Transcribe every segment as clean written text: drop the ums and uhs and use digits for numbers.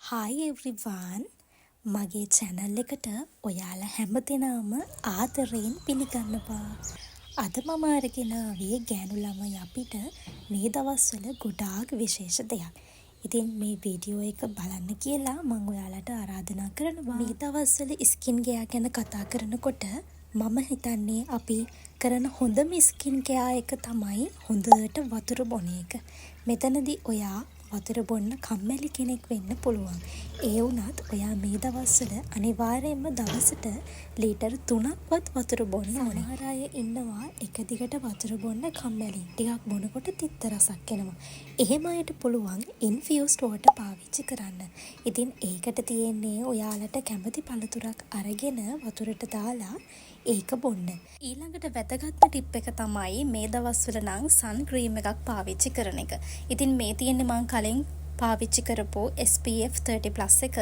Hi everyone මගේ channel එකට ඔයාලා හැමදෙනාම ආදරයෙන් පිළිගන්නවා. අද මම අරගෙන ආවේ ගෑනු ළමයි අපිට මේ දවස්වල ගොඩාක් විශේෂ දෙයක්. ඉතින් මේ වීඩියෝ එක බලන්න කියලා මම ඔයාලට ආරාධනා කරනවා. මේ දවස්වල ස්කින් කෙයා ගැන කතා කරනකොට මම හිතන්නේ අපි කරන හොඳම ස්කින් කෙයා එක තමයි හොඳට වතුර බොන එක. මෙතනදී ඔයා වතුර බොන්න කම්මැලි කෙනෙක් වෙන්න පුළුවන්. ඒ වුණත් ඔයා මේ දවස්වල අනිවාර්යයෙන්ම දවසට ලීටර් 3ක්වත් වතුර බොන්න ඕනේ. සමහර අය ඉන්නවා එක දිගට වතුර බොන්න කම්මැලි. ටිකක් බොනකොට තිත්ත රසක් එනවා. එහෙම අයට පුළුවන් ඉන්ෆියුස්ඩ් වෝටර් පාවිච්චි කරන්න. ඉතින් ඒකට තියෙන්නේ ඔයාලට කැමති පළතුරක් අරගෙන වතුරට දාලා ඒක බොන්න. ඊළඟට වැදගත්ම ටිප් එක තමයි මේ දවස්වල නම් සන් ක්‍රීම් එකක් පාවිච්චි කරන එක. ඉතින් මේ තියෙන්නේ මං කලින් පාවිච්චි කරපු SPF 30+ එක.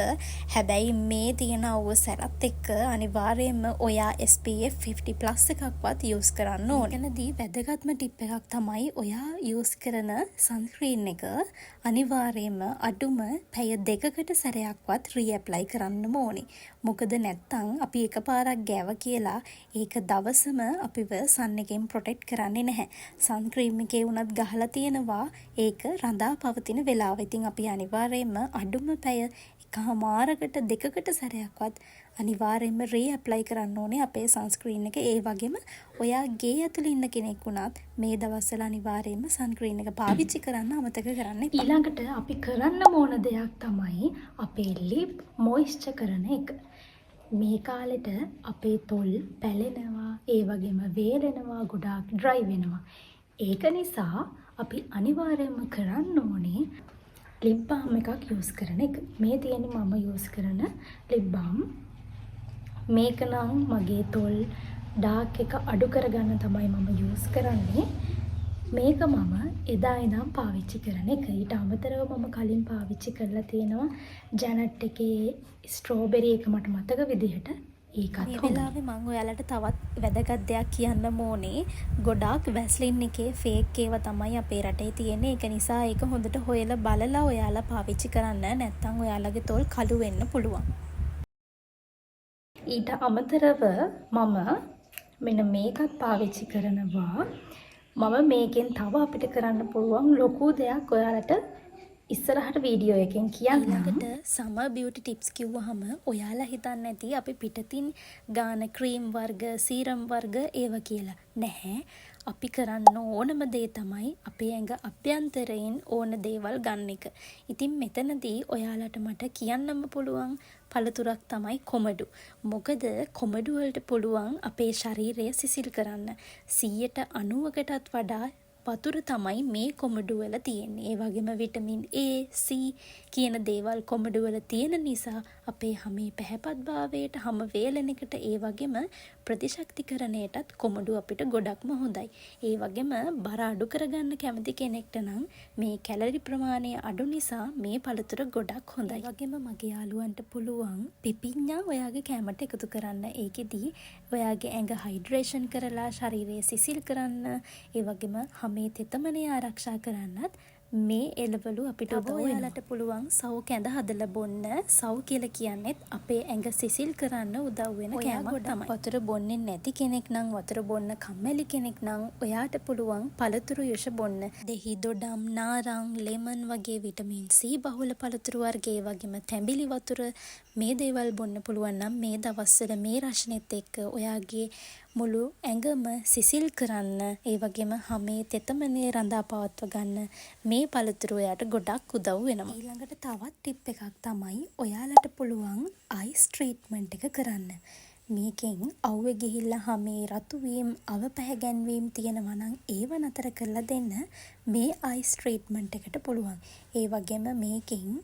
හැබැයි මේ තියෙන අවුවසරත් එක්ක අනිවාර්යයෙන්ම ඔයා SPF 50+ එකක්වත් යූස් කරන්න ඕනේ. එතනදී වැදගත්ම ටිප් එකක් තමයි ඔයා යූස් කරන සන්ස්ක්‍රීන් එක අනිවාර්යයෙන්ම අඩුම පැය 2කට සැරයක්වත් රීඇප්ලයි කරන්නම ඕනේ. මොකද නැත්තම් අපි එකපාරක් ගෑව කියලා ඒක දවසම අපිව සන් එකෙන් ප්‍රොටෙක්ට් කරන්නේ නැහැ. සන් ක්‍රීම් එකේ උනත් ගහලා තියෙනවා ඒක රඳා පවතින වෙලාව. ඉතින් අපි අනිවාර්යයෙන්ම අඩුම පැය එකමාරකට 2කට සැරයක්වත් අනිවාර්යයෙන්ම රීඇප්ලයි කරන්න ඕනේ අපේ සන්ස්ක්‍රීන් එක. ඒ වගේම ඔයා ගේ ඇතුළේ ඉන්න කෙනෙක් වුණත් මේ දවස්වල අනිවාර්යයෙන්ම සන්ස්ක්‍රීන් එක පාවිච්චි කරන්න අමතක කරන්න එපා. ඊළඟට අපි කරන්න ඕන දෙයක් තමයි අපේ ලිප් මොයිස්චර් කරන එක. මේ කාලෙට අපේ තොල් පැලෙනවා, ඒ වගේම වේලෙනවා, ගොඩාක් ඩ්‍රයි වෙනවා. ඒක නිසා අපි අනිවාර්යයෙන්ම කරන්න ඕනේ ලිප් බාම් එකක් යූස් කරන එක. මේ තියෙන්නේ මම යූස් කරන ලිප් බාම්. මේක නම් මගේ තොල් ඩාර්ක් එක අඩු කරගන්න තමයි මම යූස් කරන්නේ. මේක මම එදා ඉඳන් පාවිච්චි කරන එක. ඊට අමතරව මම කලින් පාවිච්චි කරලා තියෙනවා ජැනට් එකේ ස්ට්‍රෝබෙරි එක මට මතක විදිහට. ඒකත් මේ වෙලාවේ මම ඔයාලට තවත් වැදගත් දෙයක් කියන්න ඕනේ. ගොඩාක් වැස්ලින් එකේ ෆේක් ඒවා තමයි අපේ රටේ තියෙන්නේ. ඒක නිසා ඒක හොඳට හොයලා බලලා ඔයාලා පාවිච්චි කරන්න. නැත්නම් ඔයාලගේ තොල් කළු වෙන්න පුළුවන්. ඊට අමතරව මම මෙන්න මේකත් පාවිච්චි කරනවා. මම මේකෙන් තව අපිට කරන්න පුළුවන් ලොකු දෙයක් ඔයාලට ඉස්සරහට වීඩියෝ එකෙන් කියන්න. ඊළඟට සමර් බියුටි ටිප්ස් කිව්වහම ඔයාලා හිතන්නේ නැති අපි පිටතින් ගාන ක්‍රීම් වර්ග, සීරම් වර්ග ඒව කියලා. නැහැ. අපි කරන්න ඕනම දේ තමයි අපේ ඇඟ අභ්‍යන්තරයෙන් ඕන දේවල් ගන්න එක. ඉතින් මෙතනදී ඔයාලට මට කියන්නම පුළුවන් පළතුරක් තමයි කොමඩු. මොකද කොමඩු වලට පුළුවන් අපේ ශරීරය සිසිල් කරන්න. 90%කටත් වඩා වතුර තමයි මේ කොමඩු වල තියෙන්නේ. ඒ වගේම විටමින් A, C කියන දේවල් කොමඩු වල තියෙන නිසා අපේ හැමේ පැහැපත්භාවයට, හැම වේලෙන එකට, ඒ වගේම ප්‍රතිශක්තිකරණයටත් කොමඩු අපිට ගොඩක්ම හොඳයි. ඒ වගේම බර අඩු කරගන්න කැමති කෙනෙක්ට නම් මේ කැලරි ප්‍රමාණය අඩු නිසා මේ පළතුර ගොඩක් හොඳයි. ඒ වගේම මගේ යාළුවන්ට පුළුවන් පිපිඤ්ඤා ඔයාගේ කැමට එකතු කරන්න. ඒකෙදී ඔයාගේ ඇඟ හයිඩ්‍රේෂන් කරලා ශරීරය සිසිල් කරන්න, ඒ වගේම මේ තෙතමනය ආරක්ෂා කරන්නත් මේ එළවලු අපිට උදව් වෙනවා. ඔයාලට පුළුවන් සව් කැඳ හදලා බොන්න. සව් කියලා කියන්නේත් අපේ ඇඟ සිසිල් කරන්න උදව් වෙන කෑමක් තමයි. වතුර බොන්නේ නැති කෙනෙක් නම්, වතුර බොන්න කම්මැලි කෙනෙක් නම් ඔයාට පුළුවන් පළතුරු යුෂ බොන්න. දෙහි දොඩම්, නාරං, ලෙමන් වගේ විටමින් C බහුල පළතුරු වර්ග, ඒ වගේම තැඹිලි වතුර මේ දේවල් බොන්න පුළුවන් නම් මේ දවස්වල මේ රෂණෙත් එක්ක ඔයාගේ මුළු ඇඟම සිසිල් කරන්න, ඒ වගේම හැමේ තෙතමනේ රඳා පවත්ව ගන්න මේ පළතුරු ඔයාට ගොඩක් උදව් වෙනවා. ඊළඟට තවත් ටිප් එකක් තමයි ඔයාලට පුළුවන් අයිස් ට්‍රීට්මන්ට් එක කරන්න. මේකෙන් අවුවේ ගිහිල්ලා හැමේ රතු වීම, අව පැහැගැන්වීම තියෙනවා නම් ඒව නතර කරලා දෙන්න මේ අයිස් ට්‍රීට්මන්ට් එකට පුළුවන්. ඒ වගේම මේකෙන්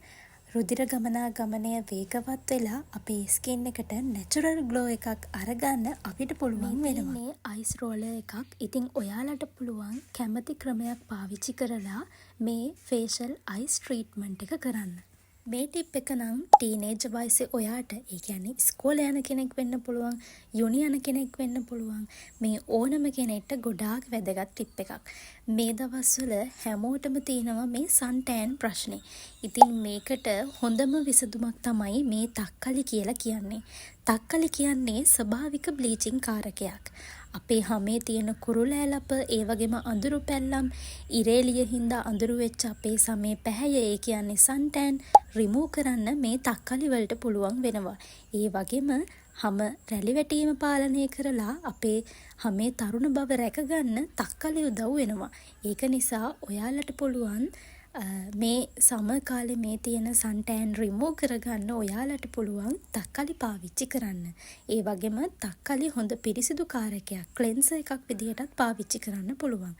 රුධිර ගමනාගමනය වේගවත් වෙලා අපේ ස්කින් එකට නැචරල් ග්ලෝ එකක් අරගන්න අපිට පුළුවන් වෙනවා. මේ අයිස් රෝලර් එකක්. ඉතින් ඔයාලට පුළුවන් කැමති ක්‍රමයක් පාවිච්චි කරලා මේ ෆේෂල් අයිස් ට්‍රීට්මන්ට් එක කරන්න. මේ ටිප් එක නම් ටීනේජ් වයසේ ඔයාට, ඒ කියන්නේ ඉස්කෝලේ යන කෙනෙක් වෙන්න පුළුවන්, යුනි යන කෙනෙක් වෙන්න පුළුවන්. මේ ඕනම කෙනෙක්ට ගොඩාක් වැදගත් ටිප් එකක්. මේ දවස්වල හැමෝටම තියෙනවා මේ සන් ටෑන් ප්‍රශ්නේ. ඉතින් මේකට හොඳම විසඳුමක් තමයි මේ තක්කලි කියලා කියන්නේ. තක්කලි කියන්නේ ස්වභාවික බ්ලීචින් කාරකයක්. අපේ හමේ තියෙන කුරුලෑලප, ඒ වගේම අඳුරු පැල්ලම්, ඉරේලිය හින්දා අඳුරු වෙච්ච අපේ සමේ පැහැය, ඒ කියන්නේ සන් ටෑන් රිමූව් කරන්න මේ තක්කලි වලට පුළුවන් වෙනවා. ඒ වගේම හම රැලි වැටීම පාලනය කරලා අපේ හමේ තරුණ බව රැකගන්න තක්කලි උදව් වෙනවා. ඒක නිසා ඔයාලට පුළුවන් මේ සමර් කාලේ මේ තියෙන සන් ටෑන් රිමූව් කරගන්න ඔයාලට පුළුවන් තක්කලි පාවිච්චි කරන්න. ඒ වගේම තක්කලි හොඳ පිරිසිදු කාරකයක්, ක්ලෙන්සර් එකක් විදිහටත් පාවිච්චි කරන්න පුළුවන්.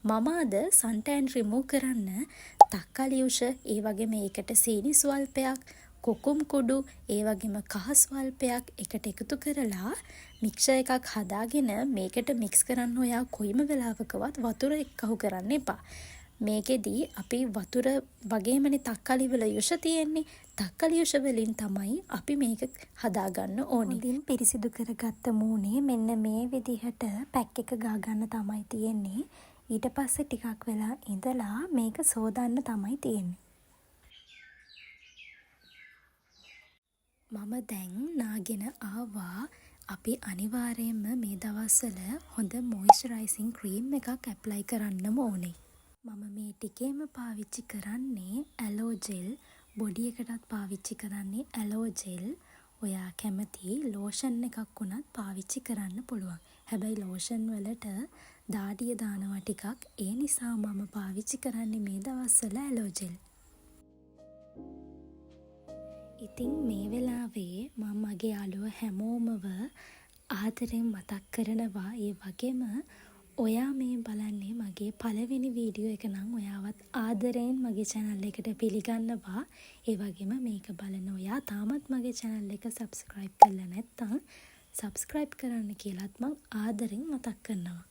මම අද සන් ටෑන් රිමූව් කරන්න තක්කලි උෂ, ඒ වගේම ඒකට සීනි ස්වල්පයක්, කොකුම් කුඩු, ඒ වගේම කහ ස්වල්පයක් එකට එකතු කරලා මික්ෂර් එකක් හදාගෙන මේකට මික්ස් කරන්න ඔයා කොයිම වෙලාවකවත් වතුර එක්කහු කරන්න එපා. මේකෙදී අපි වතුර වගේමනේ තක්කලි වල යුෂ තියෙන්නේ. තක්කලි යුෂ වලින් තමයි අපි මේක හදාගන්න ඕනේ. ඉතින් පිරිසිදු කරගත්ත මූණේ මෙන්න මේ විදිහට පැක් එක ගාගන්න තමයි තියෙන්නේ. ඊට පස්සේ ටිකක් වෙලා ඉඳලා මේක සෝදන්න තමයි තියෙන්නේ. මම දැන් නාගෙන ආවා. අපි අනිවාර්යයෙන්ම මේ දවස්වල හොඳ මොයිස්චරයිසිං ක්‍රීම් එකක් ඇප්ලයි කරන්නම ඕනේ. මම මේ ටිකේම පාවිච්චි කරන්නේ ඇලෝ ජෙල්. බොඩි එකටත් පාවිච්චි කරන්නේ ඇලෝ ජෙල්. ඔයා කැමති ලෝෂන් එකක් වුණත් පාවිච්චි කරන්න පුළුවන්. හැබැයි ලෝෂන් වලට දාඩිය දානවා ටිකක්. ඒ නිසා මම පාවිච්චි කරන්නේ මේ දවස්වල ඇලෝ ජෙල්. ඉතින් මේ වෙලාවේ මම මගේ යාළුවෝ හැමෝමව ආදරෙන් මතක් කරනවා. ඒ වගේම ඔයා මේ බලන්නේ මගේ පළවෙනි වීඩියෝ එක නම් ඔයාවත් ආදරයෙන් මගේ channel එකට පිළිගන්නවා. ඒ වගේම මේක බලන ඔයා තාමත් මගේ channel එක subscribe කරලා නැත්නම් subscribe කරන්න කියලාත් මම ආදරෙන් මතක් කරනවා.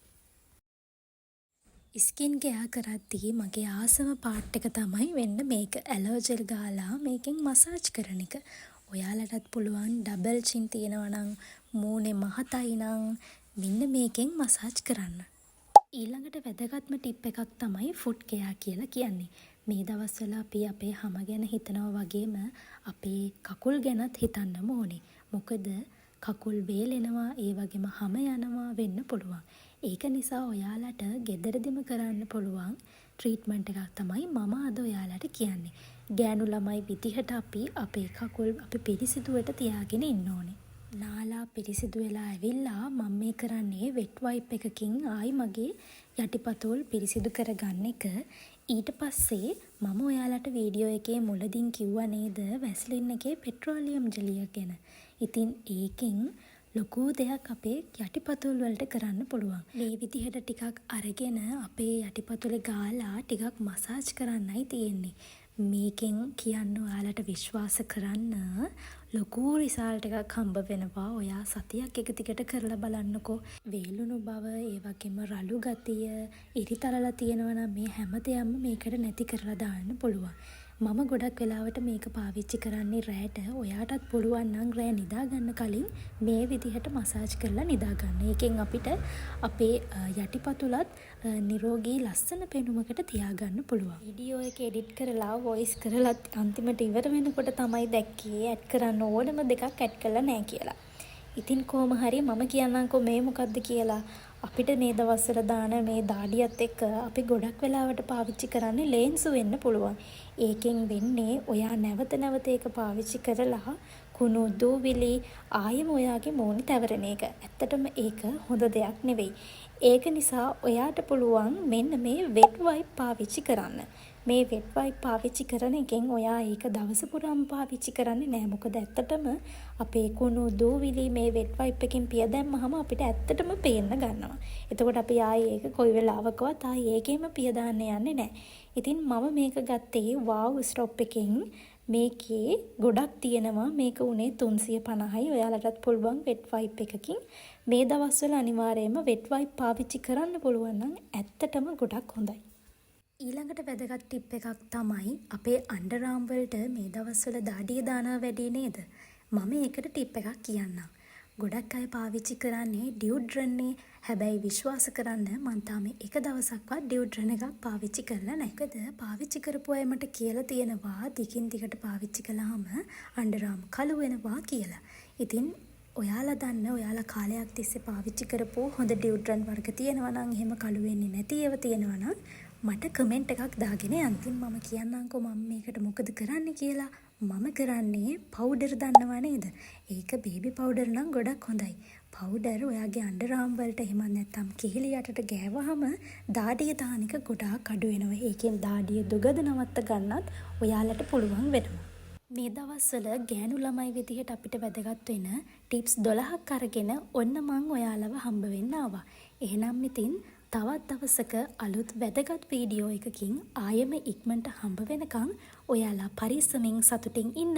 ස්කින් කෙයා කරද්දී මගේ ආසම පාර්ට් එක තමයි වෙන්න මේක ඇලෝ ජෙල් ගාලා මේකෙන් මසාජ් කරන එක. ඔයාලටත් පුළුවන් ඩබල් චින් තියෙනවා නම්, මූණේ මහතයි නම් මෙන්න මේකෙන් මසාජ් කරන්න. ඊළඟට වැදගත්ම ටිප් එකක් තමයි ෆුට් කෙයා කියලා කියන්නේ. මේ දවස්වල අපි අපේ හම ගැන හිතනවා වගේම අපේ කකුල් ගැනත් හිතන්නම ඕනේ. මොකද කකුල් වේලෙනවා, ඒ වගේම හම යනවා වෙන්න පුළුවන්. ඒක නිසා ඔයාලට ගෙදරදිම කරන්න පුළුවන් ට්‍රීට්මන්ට් එකක් තමයි මම අද ඔයාලට කියන්නේ. ගෑනු ළමයි විදිහට අපි අපේ කකුල් අපි පිරිසිදුවට තියාගෙන ඉන්න ඕනේ. නාලා පිරිසිදු වෙලා ඇවිල්ලා මම මේ කරන්නේ වෙට් වයිප් එකකින් ආයි මගේ යටිපතුල් පිරිසිදු කරගන්න එක. ඊට පස්සේ මම ඔයාලට වීඩියෝ එකේ මුලදින් කිව්වා නේද වැස්ලින් එකේ පෙට්‍රෝලියම් ජෙලිය ගැන. ඉතින් ඒකෙන් ලොකු දෙයක් අපේ යටිපතුල් වලට කරන්න පුළුවන්. මේ විදිහට ටිකක් අරගෙන අපේ යටිපතුලේ ගාලා ටිකක් මසාජ් කරන්නයි තියෙන්නේ. මේකෙන් කියන්න ඔයාලට විශ්වාස කරන්න ලොකු රිසල්ට් එකක් හම්බ වෙනවා. ඔයා සතියක් එක දිගට කරලා බලන්නකෝ. වේලුණු බව, ඒ වගේම රළු ගතිය, ඉරිතලලා තියෙනවා නම් මේ හැමදේම මේකට නැති කරලා දාන්න පුළුවන්. මම ගොඩක් වෙලාවට මේක පාවිච්චි කරන්නේ රෑට. ඔයාටත් පුළුවන් නම් රෑ නිදා ගන්න කලින් මේ විදිහට මසාජ් කරලා නිදා ගන්න. ඒකෙන් අපිට අපේ යටිපතුලත් නිරෝගී ලස්සන පෙනුමකට තියාගන්න පුළුවන්. වීඩියෝ එක එඩිට් කරලා වොයිස් කරලා අන්තිමට ඉවර වෙනකොට තමයි දැක්කේ ඇඩ් කරන්න ඕනම දෙකක් ඇඩ් කරලා නැහැ කියලා. ඉතින් කොහොම හරි මම කියන්නම්කෝ මේ මොකද්ද කියලා. අපිට මේ දවස්වල දාන මේ දාඩියත් එක්ක අපි ගොඩක් වෙලාවට පාවිච්චි කරන්නේ ලේන්සු වෙන්න පුළුවන්. ඒකෙන් වෙන්නේ ඔයා නැවත නැවත ඒක පාවිච්චි කරලා කුණු දූවිලි ආයෙම ඔයාගේ මූණේ තැවරෙන එක. ඇත්තටම ඒක හොඳ දෙයක් නෙවෙයි. ඒක නිසා ඔයාට පුළුවන් මෙන්න මේ වෙට් වයිප් පාවිච්චි කරන්න. මේ වෙට් වයිප් පාවිච්චි කරන එකෙන් ඔයා ඒක දවස පුරාම පාවිච්චි කරන්නේ නැහැ. මොකද ඇත්තටම අපේ කුණු දූවිලි මේ වෙට් වයිප් එකෙන් පිය දැම්මහම අපිට ඇත්තටම පේන්න ගන්නවා. එතකොට අපි ආයේ ඒක කොයි වෙලාවකවත් ආයේ ඒකෙම පිය දාන්න යන්නේ නැහැ. ඉතින් මම මේක ගත්තේ වාව් ස්ටොප් එකෙන්. මේකේ ගොඩක් තියෙනවා. මේක උනේ 350යි. ඔයාලටත් පුළුවන් වෙට් වයිප් එකකින් මේ දවස්වල අනිවාර්යයෙන්ම වෙට් වයිප් පාවිච්චි කරන්න පුළුවන් නම් ඇත්තටම ගොඩක් හොඳයි. ඊළඟට වැදගත් ටිප් එකක් තමයි අපේ අන්ඩර් ආම් වලට මේ දවස්වල දඩිය දානවා වැඩි නේද? මම ඒකට ටිප් එකක් කියන්නම්. ගොඩක් අය පාවිච්චි කරන්නේ ඩියුඩ්‍රන් නේ. හැබැයි විශ්වාස කරන්න මං තාම එක දවසක්වත් ඩියුඩ්‍රන් එකක් පාවිච්චි කරලා නැහැ. මොකද පාවිච්චි කරපු අය මට කියලා තියෙනවා දිගින් දිගට පාවිච්චි කළාම අන්ඩර් ආම් කළු වෙනවා කියලා. ඉතින් ඔයාලා දන්න ඔයාලා කාලයක් තිස්සේ පාවිච්චි කරපු හොඳ ඩියුඩ්‍රන් වර්ග තියෙනවා නම් එහෙම කළු වෙන්නේ නැති ඒවා තියෙනවා නම් මට කමෙන්ට් එකක් දාගෙන යන්න. මම කියන්නම්කෝ මම මේකට මොකද කරන්නේ කියලා. මම කරන්නේ පවුඩර් දන්නවා නේද? ඒක බේබි පවුඩර් නම් ගොඩක් හොඳයි. පවුඩර් ඔයාගේ අන්ඩර් ආම් වලට එහෙම නැත්නම් කිහිලි යටට ගෑවහම දාඩිය දාන එක ගොඩාක් අඩු වෙනවා. ඒකෙන් දාඩිය දුගද නවත්ත ගන්නත් ඔයාලට පුළුවන් වෙනවා. මේ දවස්වල ගෑනු ළමයි විදිහට අපිට වැදගත් වෙන ටිප්ස් 12ක් අරගෙන ඔන්න මං ඔයාලව හම්බ වෙන්න ආවා. එහෙනම් ඉතින් තවත් දවසක අලුත් වැදගත් වීඩියෝ එකකින් ආයෙම ඉක්මනට හම්බ වෙනකන් ඔයාලා පරිස්සමින් සතුටින් ඉන්න.